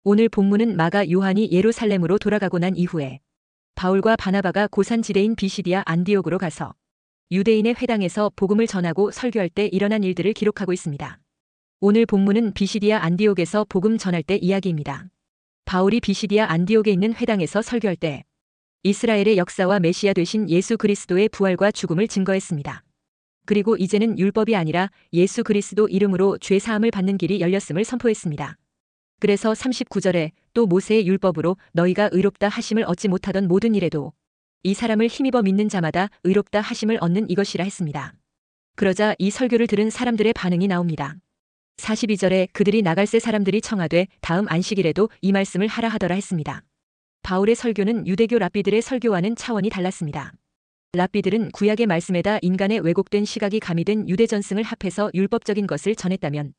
오늘 본문은 마가 요한이 예루살렘으로 돌아가고 난 이후에 바울과 바나바가 고산지대인 비시디아 안디옥으로 가서 유대인의 회당에서 복음을 전하고 설교할 때 일어난 일들을 기록하고 있습니다. 오늘 본문은 비시디아 안디옥에서 복음 전할 때 이야기입니다. 바울이 비시디아 안디옥에 있는 회당에서 설교할 때 이스라엘의 역사와 메시아 되신 예수 그리스도의 부활과 죽음을 증거했습니다. 그리고 이제는 율법이 아니라 예수 그리스도 이름으로 죄 사함을 받는 길이 열렸음을 선포했습니다. 그래서 39절에 또 모세의 율법으로 너희가 의롭다 하심을 얻지 못하던 모든 일에도 이 사람을 힘입어 믿는 자마다 의롭다 하심을 얻는 이것이라 했습니다. 그러자 이 설교를 들은 사람들의 반응이 나옵니다. 42절에 그들이 나갈새 사람들이 청하되 다음 안식일에도 이 말씀을 하라 하더라 했습니다. 바울의 설교는 유대교 랍비들의 설교와는 차원이 달랐습니다. 랍비들은 구약의 말씀에다 인간의 왜곡된 시각이 가미된 유대 전승을 합해서 율법적인 것을 전했다면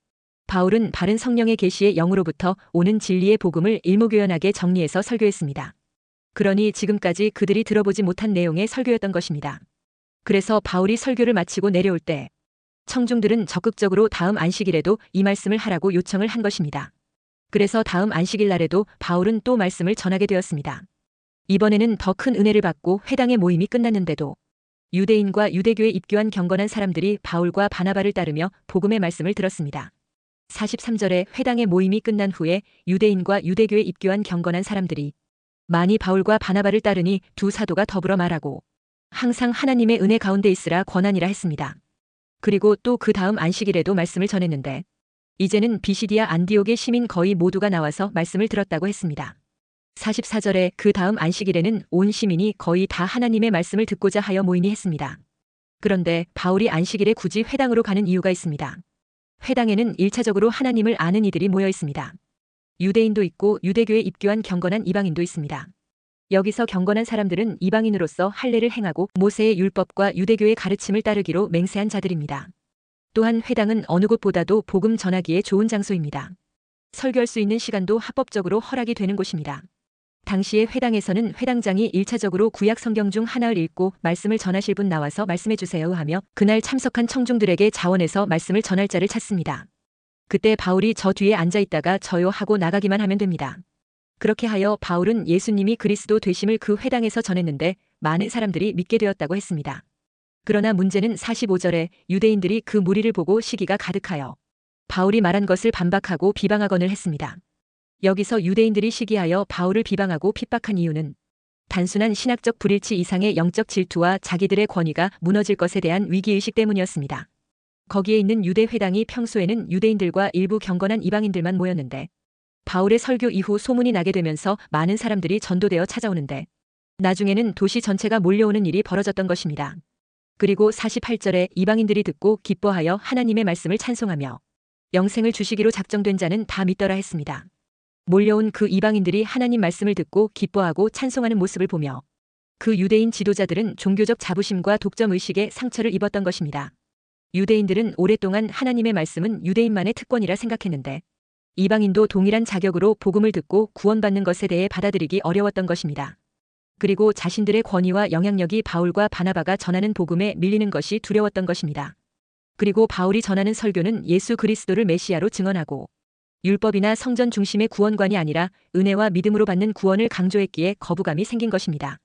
바울은 바른 성령의 계시의 영으로부터 오는 진리의 복음을 일목요연하게 정리해서 설교했습니다. 그러니 지금까지 그들이 들어보지 못한 내용의 설교였던 것입니다. 그래서 바울이 설교를 마치고 내려올 때 청중들은 적극적으로 다음 안식일에도 이 말씀을 하라고 요청을 한 것입니다. 그래서 다음 안식일 날에도 바울은 또 말씀을 전하게 되었습니다. 이번에는 더 큰 은혜를 받고 회당의 모임이 끝났는데도 유대인과 유대교에 입교한 경건한 사람들이 바울과 바나바를 따르며 복음의 말씀을 들었습니다. 43절에 회당의 모임이 끝난 후에 유대인과 유대교에 입교한 경건한 사람들이 많이 바울과 바나바를 따르니 두 사도가 더불어 말하고 항상 하나님의 은혜 가운데 있으라 권하니라 했습니다. 그리고 또 그 다음 안식일에도 말씀을 전했는데 이제는 비시디아 안디옥의 시민 거의 모두가 나와서 말씀을 들었다고 했습니다. 44절에 그 다음 안식일에는 온 시민이 거의 다 하나님의 말씀을 듣고자 하여 모이니 했습니다. 그런데 바울이 안식일에 굳이 회당으로 가는 이유가 있습니다. 회당에는 1차적으로 하나님을 아는 이들이 모여 있습니다. 유대인도 있고 유대교에 입교한 경건한 이방인도 있습니다. 여기서 경건한 사람들은 이방인으로서 할례를 행하고 모세의 율법과 유대교의 가르침을 따르기로 맹세한 자들입니다. 또한 회당은 어느 곳보다도 복음 전하기에 좋은 장소입니다. 설교할 수 있는 시간도 합법적으로 허락이 되는 곳입니다. 당시의 회당에서는 회당장이 1차적으로 구약 성경 중 하나를 읽고 말씀을 전하실 분 나와서 말씀해 주세요 하며 그날 참석한 청중들에게 자원해서 말씀을 전할 자를 찾습니다. 그때 바울이 저 뒤에 앉아 있다가 저요 하고 나가기만 하면 됩니다. 그렇게 하여 바울은 예수님이 그리스도 되심을 그 회당에서 전했는데 많은 사람들이 믿게 되었다고 했습니다. 그러나 문제는 45절에 유대인들이 그 무리를 보고 시기가 가득하여 바울이 말한 것을 반박하고 비방하거늘 했습니다. 여기서 유대인들이 시기하여 바울을 비방하고 핍박한 이유는 단순한 신학적 불일치 이상의 영적 질투와 자기들의 권위가 무너질 것에 대한 위기의식 때문이었습니다. 거기에 있는 유대 회당이 평소에는 유대인들과 일부 경건한 이방인들만 모였는데 바울의 설교 이후 소문이 나게 되면서 많은 사람들이 전도되어 찾아오는데 나중에는 도시 전체가 몰려오는 일이 벌어졌던 것입니다. 그리고 48절에 이방인들이 듣고 기뻐하여 하나님의 말씀을 찬송하며 영생을 주시기로 작정된 자는 다 믿더라 했습니다. 몰려온 그 이방인들이 하나님 말씀을 듣고 기뻐하고 찬송하는 모습을 보며 그 유대인 지도자들은 종교적 자부심과 독점의식에 상처를 입었던 것입니다. 유대인들은 오랫동안 하나님의 말씀은 유대인만의 특권이라 생각했는데 이방인도 동일한 자격으로 복음을 듣고 구원받는 것에 대해 받아들이기 어려웠던 것입니다. 그리고 자신들의 권위와 영향력이 바울과 바나바가 전하는 복음에 밀리는 것이 두려웠던 것입니다. 그리고 바울이 전하는 설교는 예수 그리스도를 메시아로 증언하고 율법이나 성전 중심의 구원관이 아니라 은혜와 믿음으로 받는 구원을 강조했기에 거부감이 생긴 것입니다.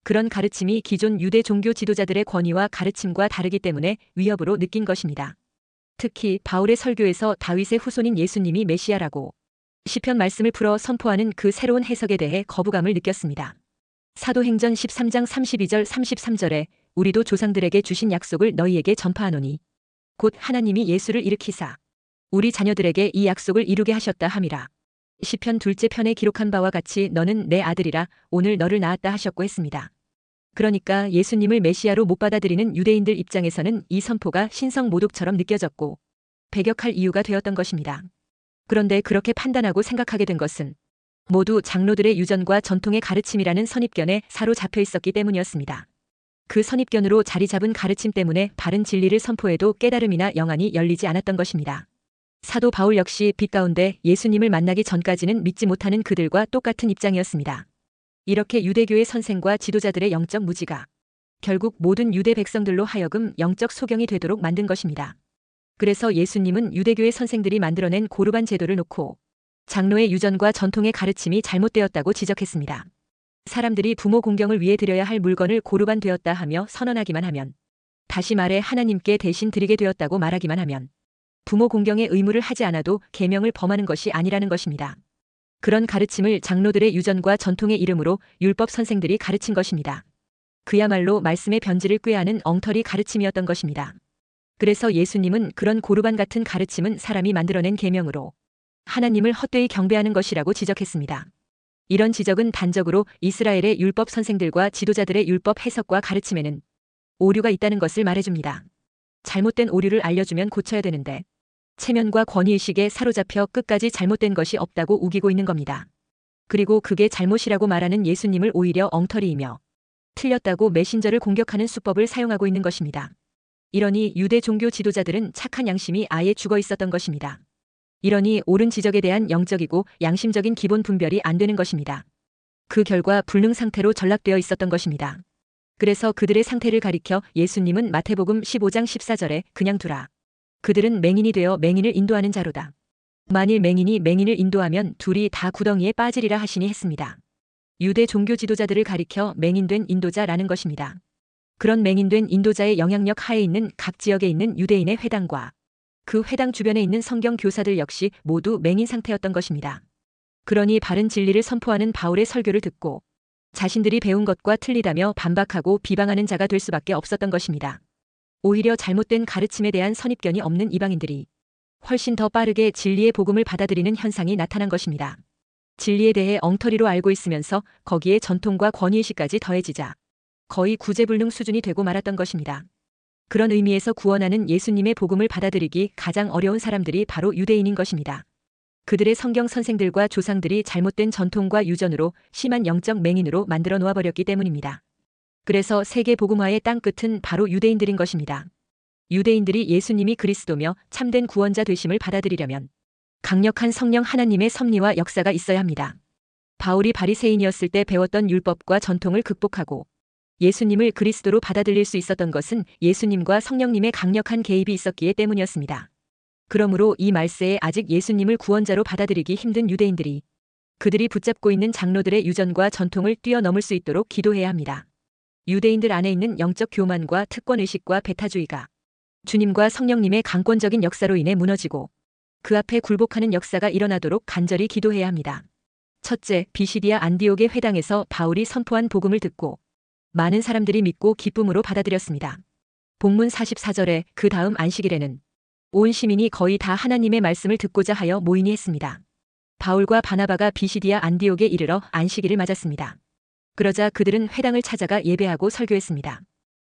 그런 가르침이 기존 유대 종교 지도자들의 권위와 가르침과 다르기 때문에 위협으로 느낀 것입니다. 특히 바울의 설교에서 다윗의 후손인 예수님이 메시아라고 시편 말씀을 풀어 선포하는 그 새로운 해석에 대해 거부감을 느꼈습니다. 사도행전 13장 32절 33절에 우리도 조상들에게 주신 약속을 너희에게 전파하노니 곧 하나님이 예수를 일으키사 우리 자녀들에게 이 약속을 이루게 하셨다 함이라. 시편 2째 편에 기록한 바와 같이 너는 내 아들이라 오늘 너를 낳았다 하셨고 했습니다. 그러니까 예수님을 메시아로 못 받아들이는 유대인들 입장에서는 이 선포가 신성 모독처럼 느껴졌고 배격할 이유가 되었던 것입니다. 그런데 그렇게 판단하고 생각하게 된 것은 모두 장로들의 유전과 전통의 가르침이라는 선입견에 사로잡혀 있었기 때문이었습니다. 그 선입견으로 자리 잡은 가르침 때문에 바른 진리를 선포해도 깨달음이나 영안이 열리지 않았던 것입니다. 사도 바울 역시 빛 가운데 예수님을 만나기 전까지는 믿지 못하는 그들과 똑같은 입장이었습니다. 이렇게 유대교의 선생과 지도자들의 영적 무지가 결국 모든 유대 백성들로 하여금 영적 소경이 되도록 만든 것입니다. 그래서 예수님은 유대교의 선생들이 만들어낸 고르반 제도를 놓고 장로의 유전과 전통의 가르침이 잘못되었다고 지적했습니다. 사람들이 부모 공경을 위해 드려야 할 물건을 고르반 되었다 하며 선언하기만 하면, 다시 말해 하나님께 대신 드리게 되었다고 말하기만 하면 부모 공경의 의무를 하지 않아도 계명을 범하는 것이 아니라는 것입니다. 그런 가르침을 장로들의 유전과 전통의 이름으로 율법 선생들이 가르친 것입니다. 그야말로 말씀의 변질을 꾀하는 엉터리 가르침이었던 것입니다. 그래서 예수님은 그런 고르반 같은 가르침은 사람이 만들어낸 계명으로 하나님을 헛되이 경배하는 것이라고 지적했습니다. 이런 지적은 단적으로 이스라엘의 율법 선생들과 지도자들의 율법 해석과 가르침에는 오류가 있다는 것을 말해줍니다. 잘못된 오류를 알려주면 고쳐야 되는데 체면과 권위의식에 사로잡혀 끝까지 잘못된 것이 없다고 우기고 있는 겁니다. 그리고 그게 잘못이라고 말하는 예수님을 오히려 엉터리이며 틀렸다고 메신저를 공격하는 수법을 사용하고 있는 것입니다. 이러니 유대 종교 지도자들은 착한 양심이 아예 죽어 있었던 것입니다. 이러니 옳은 지적에 대한 영적이고 양심적인 기본 분별이 안 되는 것입니다. 그 결과 불능 상태로 전락되어 있었던 것입니다. 그래서 그들의 상태를 가리켜 예수님은 마태복음 15장 14절에 그냥 두라. 그들은 맹인이 되어 맹인을 인도하는 자로다. 만일 맹인이 맹인을 인도하면 둘이 다 구덩이에 빠지리라 하시니 했습니다. 유대 종교 지도자들을 가리켜 맹인된 인도자라는 것입니다. 그런 맹인된 인도자의 영향력 하에 있는 각 지역에 있는 유대인의 회당과 그 회당 주변에 있는 성경 교사들 역시 모두 맹인 상태였던 것입니다. 그러니 바른 진리를 선포하는 바울의 설교를 듣고 자신들이 배운 것과 틀리다며 반박하고 비방하는 자가 될 수밖에 없었던 것입니다. 오히려 잘못된 가르침에 대한 선입견이 없는 이방인들이 훨씬 더 빠르게 진리의 복음을 받아들이는 현상이 나타난 것입니다. 진리에 대해 엉터리로 알고 있으면서 거기에 전통과 권위의식까지 더해지자 거의 구제불능 수준이 되고 말았던 것입니다. 그런 의미에서 구원하는 예수님의 복음을 받아들이기 가장 어려운 사람들이 바로 유대인인 것입니다. 그들의 성경 선생들과 조상들이 잘못된 전통과 유전으로 심한 영적 맹인으로 만들어 놓아버렸기 때문입니다. 그래서 세계 복음화의 땅끝은 바로 유대인들인 것입니다. 유대인들이 예수님이 그리스도며 참된 구원자 되심을 받아들이려면 강력한 성령 하나님의 섭리와 역사가 있어야 합니다. 바울이 바리새인이었을 때 배웠던 율법과 전통을 극복하고 예수님을 그리스도로 받아들일 수 있었던 것은 예수님과 성령님의 강력한 개입이 있었기에 때문이었습니다. 그러므로 이 말세에 아직 예수님을 구원자로 받아들이기 힘든 유대인들이 그들이 붙잡고 있는 장로들의 유전과 전통을 뛰어넘을 수 있도록 기도해야 합니다. 유대인들 안에 있는 영적 교만과 특권의식과 배타주의가 주님과 성령님의 강권적인 역사로 인해 무너지고 그 앞에 굴복하는 역사가 일어나도록 간절히 기도해야 합니다. 첫째, 비시디아 안디옥의 회당에서 바울이 선포한 복음을 듣고 많은 사람들이 믿고 기쁨으로 받아들였습니다. 본문 44절에 그 다음 안식일에는 온 시민이 거의 다 하나님의 말씀을 듣고자 하여 모이니 했습니다. 바울과 바나바가 비시디아 안디옥에 이르러 안식일을 맞았습니다. 그러자 그들은 회당을 찾아가 예배하고 설교했습니다.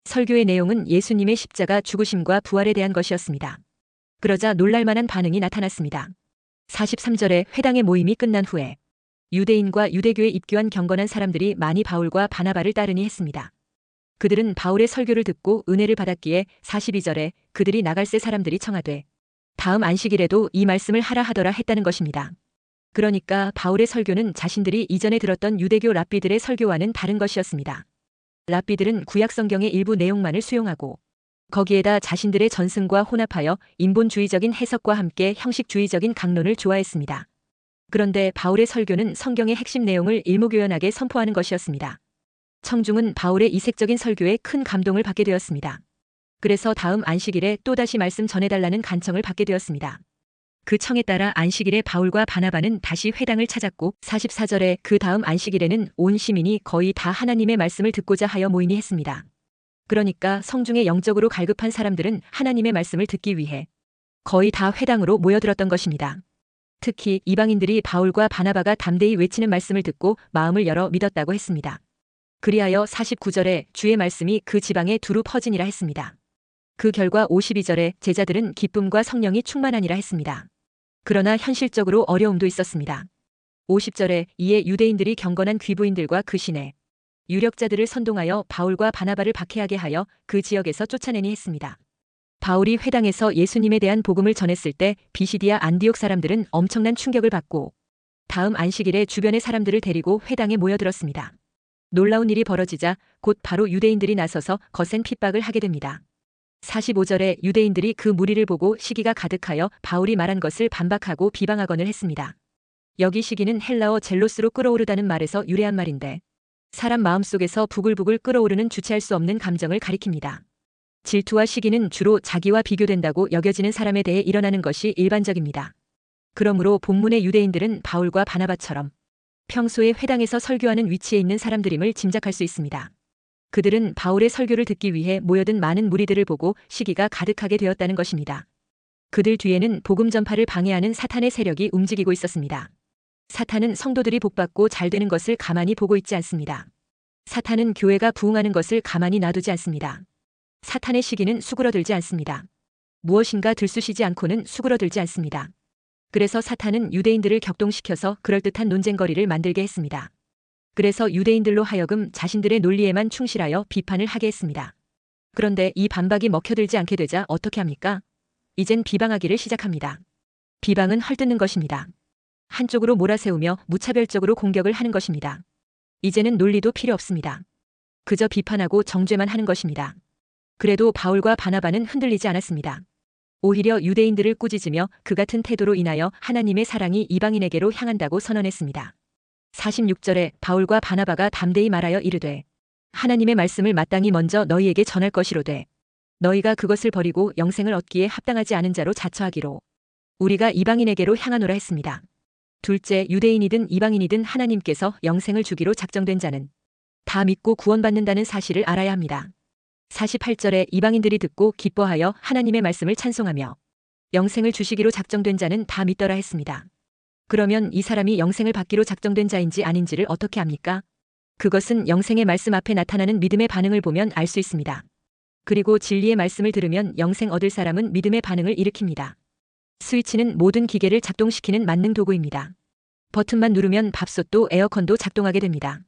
설교의 내용은 예수님의 십자가 죽으심과 부활에 대한 것이었습니다. 그러자 놀랄만한 반응이 나타났습니다. 43절에 회당의 모임이 끝난 후에 유대인과 유대교에 입교한 경건한 사람들이 많이 바울과 바나바를 따르니 했습니다. 그들은 바울의 설교를 듣고 은혜를 받았기에 42절에 그들이 나갈새 사람들이 청하되 다음 안식일에도 이 말씀을 하라 하더라 했다는 것입니다. 그러니까 바울의 설교는 자신들이 이전에 들었던 유대교 랍비들의 설교와는 다른 것이었습니다. 랍비들은 구약 성경의 일부 내용만을 수용하고 거기에다 자신들의 전승과 혼합하여 인본주의적인 해석과 함께 형식주의적인 강론을 좋아했습니다. 그런데 바울의 설교는 성경의 핵심 내용을 일목요연하게 선포하는 것이었습니다. 청중은 바울의 이색적인 설교에 큰 감동을 받게 되었습니다. 그래서 다음 안식일에 또다시 말씀 전해달라는 간청을 받게 되었습니다. 그 청에 따라 안식일에 바울과 바나바는 다시 회당을 찾았고 44절에 그 다음 안식일에는 온 시민이 거의 다 하나님의 말씀을 듣고자 하여 모이니 했습니다. 그러니까 성중에 영적으로 갈급한 사람들은 하나님의 말씀을 듣기 위해 거의 다 회당으로 모여들었던 것입니다. 특히 이방인들이 바울과 바나바가 담대히 외치는 말씀을 듣고 마음을 열어 믿었다고 했습니다. 그리하여 49절에 주의 말씀이 그 지방에 두루 퍼지니라 했습니다. 그 결과 52절에 제자들은 기쁨과 성령이 충만하니라 했습니다. 그러나 현실적으로 어려움도 있었습니다. 50절에 이에 유대인들이 경건한 귀부인들과 그 시내 유력자들을 선동하여 바울과 바나바를 박해하게 하여 그 지역에서 쫓아내니 했습니다. 바울이 회당에서 예수님에 대한 복음을 전했을 때 비시디아 안디옥 사람들은 엄청난 충격을 받고 다음 안식일에 주변의 사람들을 데리고 회당에 모여들었습니다. 놀라운 일이 벌어지자 곧 바로 유대인들이 나서서 거센 핍박을 하게 됩니다. 45절에 유대인들이 그 무리를 보고 시기가 가득하여 바울이 말한 것을 반박하고 비방하거늘 했습니다. 여기 시기는 헬라어 젤로스로 끓어오르다는 말에서 유래한 말인데 사람 마음속에서 부글부글 끓어오르는 주체할 수 없는 감정을 가리킵니다. 질투와 시기는 주로 자기와 비교된다고 여겨지는 사람에 대해 일어나는 것이 일반적입니다. 그러므로 본문의 유대인들은 바울과 바나바처럼 평소에 회당에서 설교하는 위치에 있는 사람들임을 짐작할 수 있습니다. 그들은 바울의 설교를 듣기 위해 모여든 많은 무리들을 보고 시기가 가득하게 되었다는 것입니다. 그들 뒤에는 복음 전파를 방해하는 사탄의 세력이 움직이고 있었습니다. 사탄은 성도들이 복받고 잘 되는 것을 가만히 보고 있지 않습니다. 사탄은 교회가 부흥하는 것을 가만히 놔두지 않습니다. 사탄의 시기는 수그러들지 않습니다. 무엇인가 들쑤시지 않고는 수그러들지 않습니다. 그래서 사탄은 유대인들을 격동시켜서 그럴듯한 논쟁거리를 만들게 했습니다. 그래서 유대인들로 하여금 자신들의 논리에만 충실하여 비판을 하게 했습니다. 그런데 이 반박이 먹혀들지 않게 되자 어떻게 합니까? 이젠 비방하기를 시작합니다. 비방은 헐뜯는 것입니다. 한쪽으로 몰아세우며 무차별적으로 공격을 하는 것입니다. 이제는 논리도 필요 없습니다. 그저 비판하고 정죄만 하는 것입니다. 그래도 바울과 바나바는 흔들리지 않았습니다. 오히려 유대인들을 꾸짖으며 그 같은 태도로 인하여 하나님의 사랑이 이방인에게로 향한다고 선언했습니다. 46절에 바울과 바나바가 담대히 말하여 이르되 하나님의 말씀을 마땅히 먼저 너희에게 전할 것이로되 너희가 그것을 버리고 영생을 얻기에 합당하지 않은 자로 자처하기로 우리가 이방인에게로 향하노라 했습니다. 둘째, 유대인이든 이방인이든 하나님께서 영생을 주기로 작정된 자는 다 믿고 구원받는다는 사실을 알아야 합니다. 48절에 이방인들이 듣고 기뻐하여 하나님의 말씀을 찬송하며 영생을 주시기로 작정된 자는 다 믿더라 했습니다. 그러면 이 사람이 영생을 받기로 작정된 자인지 아닌지를 어떻게 압니까? 그것은 영생의 말씀 앞에 나타나는 믿음의 반응을 보면 알 수 있습니다. 그리고 진리의 말씀을 들으면 영생 얻을 사람은 믿음의 반응을 일으킵니다. 스위치는 모든 기계를 작동시키는 만능 도구입니다. 버튼만 누르면 밥솥도 에어컨도 작동하게 됩니다.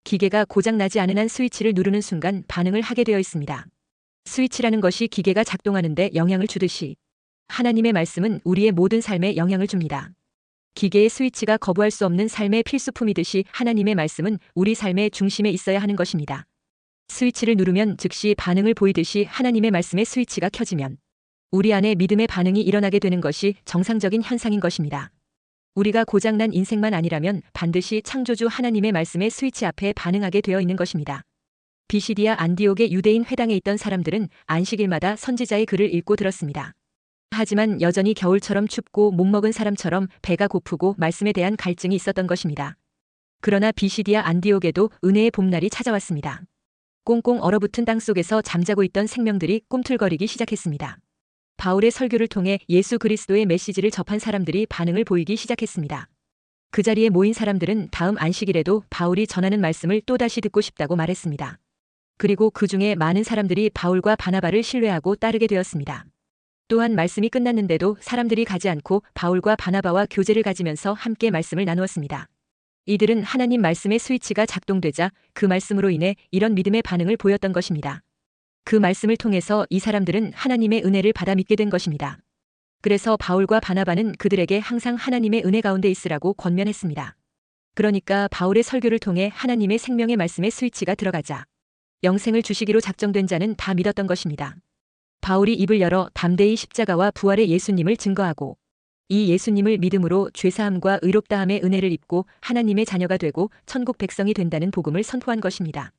기계가 고장나지 않은 한 스위치를 누르는 순간 반응을 하게 되어 있습니다. 스위치라는 것이 기계가 작동하는데 영향을 주듯이 하나님의 말씀은 우리의 모든 삶에 영향을 줍니다. 기계의 스위치가 거부할 수 없는 삶의 필수품이듯이 하나님의 말씀은 우리 삶의 중심에 있어야 하는 것입니다. 스위치를 누르면 즉시 반응을 보이듯이 하나님의 말씀의 스위치가 켜지면 우리 안에 믿음의 반응이 일어나게 되는 것이 정상적인 현상인 것입니다. 우리가 고장난 인생만 아니라면 반드시 창조주 하나님의 말씀의 스위치 앞에 반응하게 되어 있는 것입니다. 비시디아 안디옥의 유대인 회당에 있던 사람들은 안식일마다 선지자의 글을 읽고 들었습니다. 하지만 여전히 겨울처럼 춥고 못먹은 사람처럼 배가 고프고 말씀에 대한 갈증이 있었던 것입니다. 그러나 비시디아 안디옥에도 은혜의 봄날이 찾아왔습니다. 꽁꽁 얼어붙은 땅속에서 잠자고 있던 생명들이 꿈틀거리기 시작했습니다. 바울의 설교를 통해 예수 그리스도의 메시지를 접한 사람들이 반응을 보이기 시작했습니다. 그 자리에 모인 사람들은 다음 안식일에도 바울이 전하는 말씀을 또다시 듣고 싶다고 말했습니다. 그리고 그 중에 많은 사람들이 바울과 바나바를 신뢰하고 따르게 되었습니다. 또한 말씀이 끝났는데도 사람들이 가지 않고 바울과 바나바와 교제를 가지면서 함께 말씀을 나누었습니다. 이들은 하나님 말씀의 스위치가 작동되자 그 말씀으로 인해 이런 믿음의 반응을 보였던 것입니다. 그 말씀을 통해서 이 사람들은 하나님의 은혜를 받아 믿게 된 것입니다. 그래서 바울과 바나바는 그들에게 항상 하나님의 은혜 가운데 있으라고 권면했습니다. 그러니까 바울의 설교를 통해 하나님의 생명의 말씀의 스위치가 들어가자 영생을 주시기로 작정된 자는 다 믿었던 것입니다. 바울이 입을 열어 담대히 십자가와 부활의 예수님을 증거하고 이 예수님을 믿음으로 죄사함과 의롭다함의 은혜를 입고 하나님의 자녀가 되고 천국 백성이 된다는 복음을 선포한 것입니다.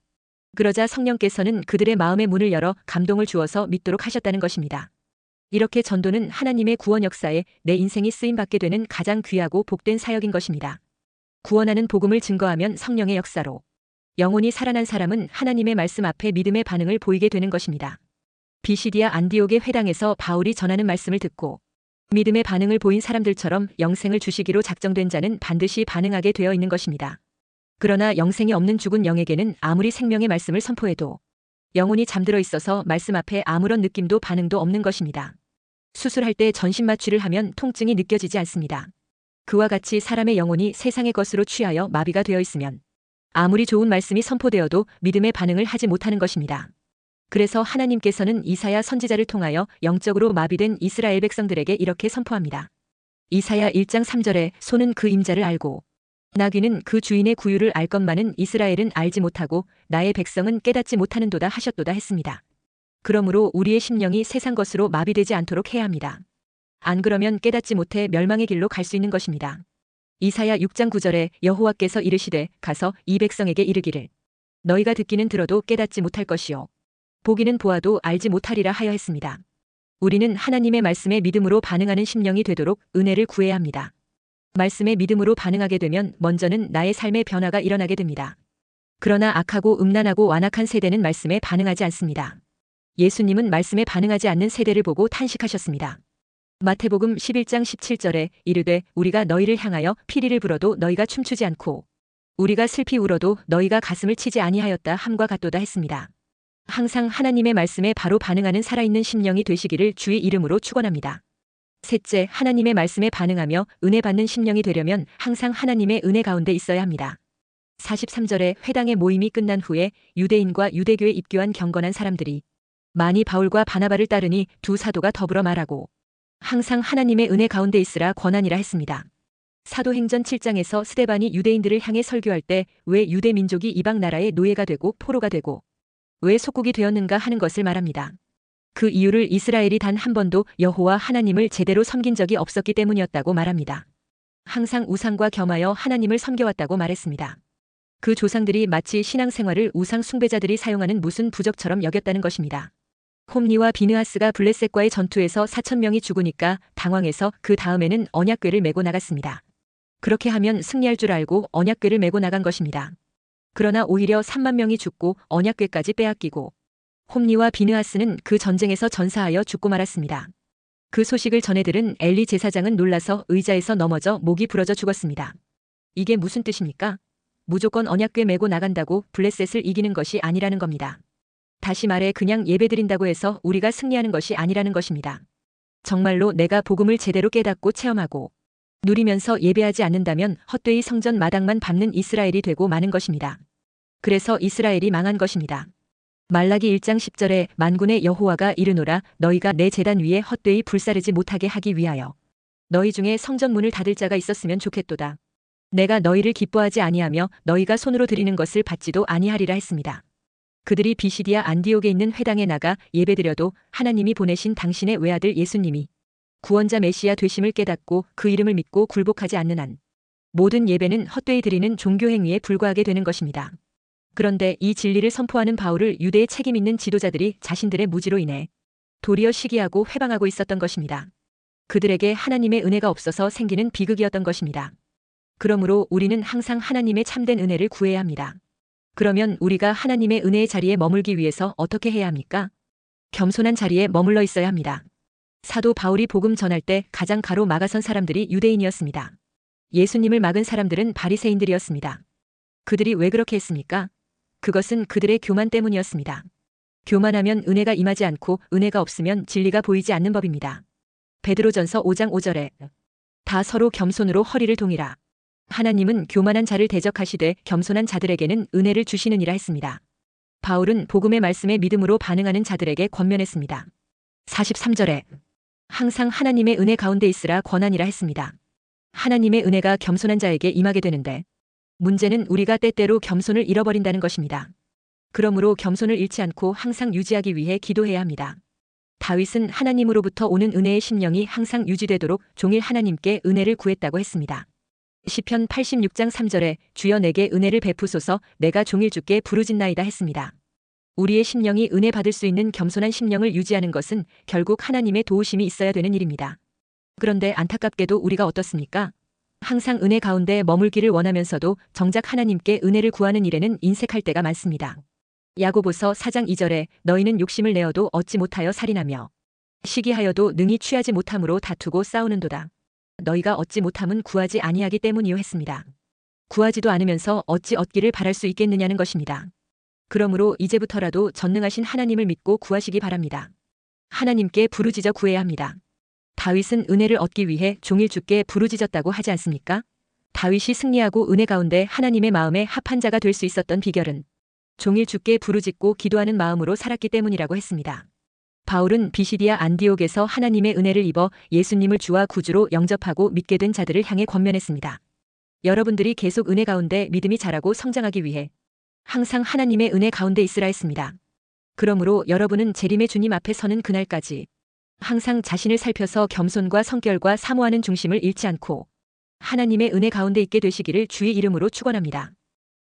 그러자 성령께서는 그들의 마음의 문을 열어 감동을 주어서 믿도록 하셨다는 것입니다. 이렇게 전도는 하나님의 구원 역사에 내 인생이 쓰임받게 되는 가장 귀하고 복된 사역인 것입니다. 구원하는 복음을 증거하면 성령의 역사로 영혼이 살아난 사람은 하나님의 말씀 앞에 믿음의 반응을 보이게 되는 것입니다. 비시디아 안디옥의 회당에서 바울이 전하는 말씀을 듣고 믿음의 반응을 보인 사람들처럼 영생을 주시기로 작정된 자는 반드시 반응하게 되어 있는 것입니다. 그러나 영생이 없는 죽은 영에게는 아무리 생명의 말씀을 선포해도 영혼이 잠들어 있어서 말씀 앞에 아무런 느낌도 반응도 없는 것입니다. 수술할 때 전신 마취를 하면 통증이 느껴지지 않습니다. 그와 같이 사람의 영혼이 세상의 것으로 취하여 마비가 되어 있으면 아무리 좋은 말씀이 선포되어도 믿음의 반응을 하지 못하는 것입니다. 그래서 하나님께서는 이사야 선지자를 통하여 영적으로 마비된 이스라엘 백성들에게 이렇게 선포합니다. 이사야 1장 3절에 소는 그 임자를 알고 나귀는 그 주인의 구유를 알 것만은 이스라엘은 알지 못하고 나의 백성은 깨닫지 못하는도다 하셨도다 했습니다. 그러므로 우리의 심령이 세상 것으로 마비되지 않도록 해야 합니다. 안 그러면 깨닫지 못해 멸망의 길로 갈 수 있는 것입니다. 이사야 6장 9절에 여호와께서 이르시되 가서 이 백성에게 이르기를 너희가 듣기는 들어도 깨닫지 못할 것이요 보기는 보아도 알지 못하리라 하여 했습니다. 우리는 하나님의 말씀에 믿음으로 반응하는 심령이 되도록 은혜를 구해야 합니다. 말씀에 믿음으로 반응하게 되면 먼저는 나의 삶의 변화가 일어나게 됩니다. 그러나 악하고 음란하고 완악한 세대는 말씀에 반응하지 않습니다. 예수님은 말씀에 반응하지 않는 세대를 보고 탄식하셨습니다. 마태복음 11장 17절에 이르되 우리가 너희를 향하여 피리를 불어도 너희가 춤추지 않고 우리가 슬피 울어도 너희가 가슴을 치지 아니하였다 함과 같도다 했습니다. 항상 하나님의 말씀에 바로 반응하는 살아있는 심령이 되시기를 주의 이름으로 축원합니다. 셋째, 하나님의 말씀에 반응하며 은혜 받는 심령이 되려면 항상 하나님의 은혜 가운데 있어야 합니다. 43절에 회당의 모임이 끝난 후에 유대인과 유대교에 입교한 경건한 사람들이 많이 바울과 바나바를 따르니 두 사도가 더불어 말하고 항상 하나님의 은혜 가운데 있으라 권하니라 했습니다. 사도행전 7장에서 스데반이 유대인들을 향해 설교할 때 왜 유대 민족이 이방 나라의 노예가 되고 포로가 되고 왜 속국이 되었는가 하는 것을 말합니다. 그 이유를 이스라엘이 단 한 번도 여호와 하나님을 제대로 섬긴 적이 없었기 때문이었다고 말합니다. 항상 우상과 겸하여 하나님을 섬겨왔다고 말했습니다. 그 조상들이 마치 신앙생활을 우상 숭배자들이 사용하는 무슨 부적처럼 여겼다는 것입니다. 홈리와 비느하스가 블레셋과의 전투에서 4,000명이 죽으니까 당황해서 그 다음에는 언약궤를 메고 나갔습니다. 그렇게 하면 승리할 줄 알고 언약궤를 메고 나간 것입니다. 그러나 오히려 3만 명이 죽고 언약궤까지 빼앗기고 홈리와 비느하스는 그 전쟁에서 전사하여 죽고 말았습니다. 그 소식을 전해 들은 엘리 제사장은 놀라서 의자에서 넘어져 목이 부러져 죽었습니다. 이게 무슨 뜻입니까? 무조건 언약궤 메고 나간다고 블레셋을 이기는 것이 아니라는 겁니다. 다시 말해 그냥 예배드린다고 해서 우리가 승리하는 것이 아니라는 것입니다. 정말로 내가 복음을 제대로 깨닫고 체험하고 누리면서 예배하지 않는다면 헛되이 성전 마당만 밟는 이스라엘이 되고 마는 것입니다. 그래서 이스라엘이 망한 것입니다. 말라기 1장 10절에 만군의 여호와가 이르노라 너희가 내 제단 위에 헛되이 불사르지 못하게 하기 위하여 너희 중에 성전 문을 닫을 자가 있었으면 좋겠도다. 내가 너희를 기뻐하지 아니하며 너희가 손으로 드리는 것을 받지도 아니하리라 했습니다. 그들이 비시디아 안디옥에 있는 회당에 나가 예배드려도 하나님이 보내신 당신의 외아들 예수님이 구원자 메시아 되심을 깨닫고 그 이름을 믿고 굴복하지 않는 한 모든 예배는 헛되이 드리는 종교행위에 불과하게 되는 것입니다. 그런데 이 진리를 선포하는 바울을 유대의 책임 있는 지도자들이 자신들의 무지로 인해 도리어 시기하고 회방하고 있었던 것입니다. 그들에게 하나님의 은혜가 없어서 생기는 비극이었던 것입니다. 그러므로 우리는 항상 하나님의 참된 은혜를 구해야 합니다. 그러면 우리가 하나님의 은혜의 자리에 머물기 위해서 어떻게 해야 합니까? 겸손한 자리에 머물러 있어야 합니다. 사도 바울이 복음 전할 때 가장 가로 막아선 사람들이 유대인이었습니다. 예수님을 막은 사람들은 바리새인들이었습니다. 그들이 왜 그렇게 했습니까? 그것은 그들의 교만 때문이었습니다. 교만하면 은혜가 임하지 않고 은혜가 없으면 진리가 보이지 않는 법입니다. 베드로전서 5장 5절에 다 서로 겸손으로 허리를 동이라. 하나님은 교만한 자를 대적하시되 겸손한 자들에게는 은혜를 주시느니라 했습니다. 바울은 복음의 말씀에 믿음으로 반응하는 자들에게 권면했습니다. 43절에 항상 하나님의 은혜 가운데 있으라 권하니라 했습니다. 하나님의 은혜가 겸손한 자에게 임하게 되는데 문제는 우리가 때때로 겸손을 잃어버린다는 것입니다. 그러므로 겸손을 잃지 않고 항상 유지하기 위해 기도해야 합니다. 다윗은 하나님으로부터 오는 은혜의 심령이 항상 유지되도록 종일 하나님께 은혜를 구했다고 했습니다. 시편 86장 3절에 주여 내게 은혜를 베푸소서 내가 종일 주께 부르짖나이다 했습니다. 우리의 심령이 은혜 받을 수 있는 겸손한 심령을 유지하는 것은 결국 하나님의 도우심이 있어야 되는 일입니다. 그런데 안타깝게도 우리가 어떻습니까? 항상 은혜 가운데 머물기를 원하면서도 정작 하나님께 은혜를 구하는 일에는 인색할 때가 많습니다. 야고보서 4장 2절에 너희는 욕심을 내어도 얻지 못하여 살인하며 시기하여도 능히 취하지 못함으로 다투고 싸우는도다. 너희가 얻지 못함은 구하지 아니하기 때문이요 했습니다. 구하지도 않으면서 어찌 얻기를 바랄 수 있겠느냐는 것입니다. 그러므로 이제부터라도 전능하신 하나님을 믿고 구하시기 바랍니다. 하나님께 부르짖어 구해야 합니다. 다윗은 은혜를 얻기 위해 종일 주께 부르짖었다고 하지 않습니까? 다윗이 승리하고 은혜 가운데 하나님의 마음에 합한 자가 될 수 있었던 비결은 종일 주께 부르짖고 기도하는 마음으로 살았기 때문이라고 했습니다. 바울은 비시디아 안디옥에서 하나님의 은혜를 입어 예수님을 주와 구주로 영접하고 믿게 된 자들을 향해 권면했습니다. 여러분들이 계속 은혜 가운데 믿음이 자라고 성장하기 위해 항상 하나님의 은혜 가운데 있으라 했습니다. 그러므로 여러분은 재림의 주님 앞에 서는 그날까지 항상 자신을 살펴서 겸손과 성결과 사모하는 중심을 잃지 않고 하나님의 은혜 가운데 있게 되시기를 주의 이름으로 축원합니다.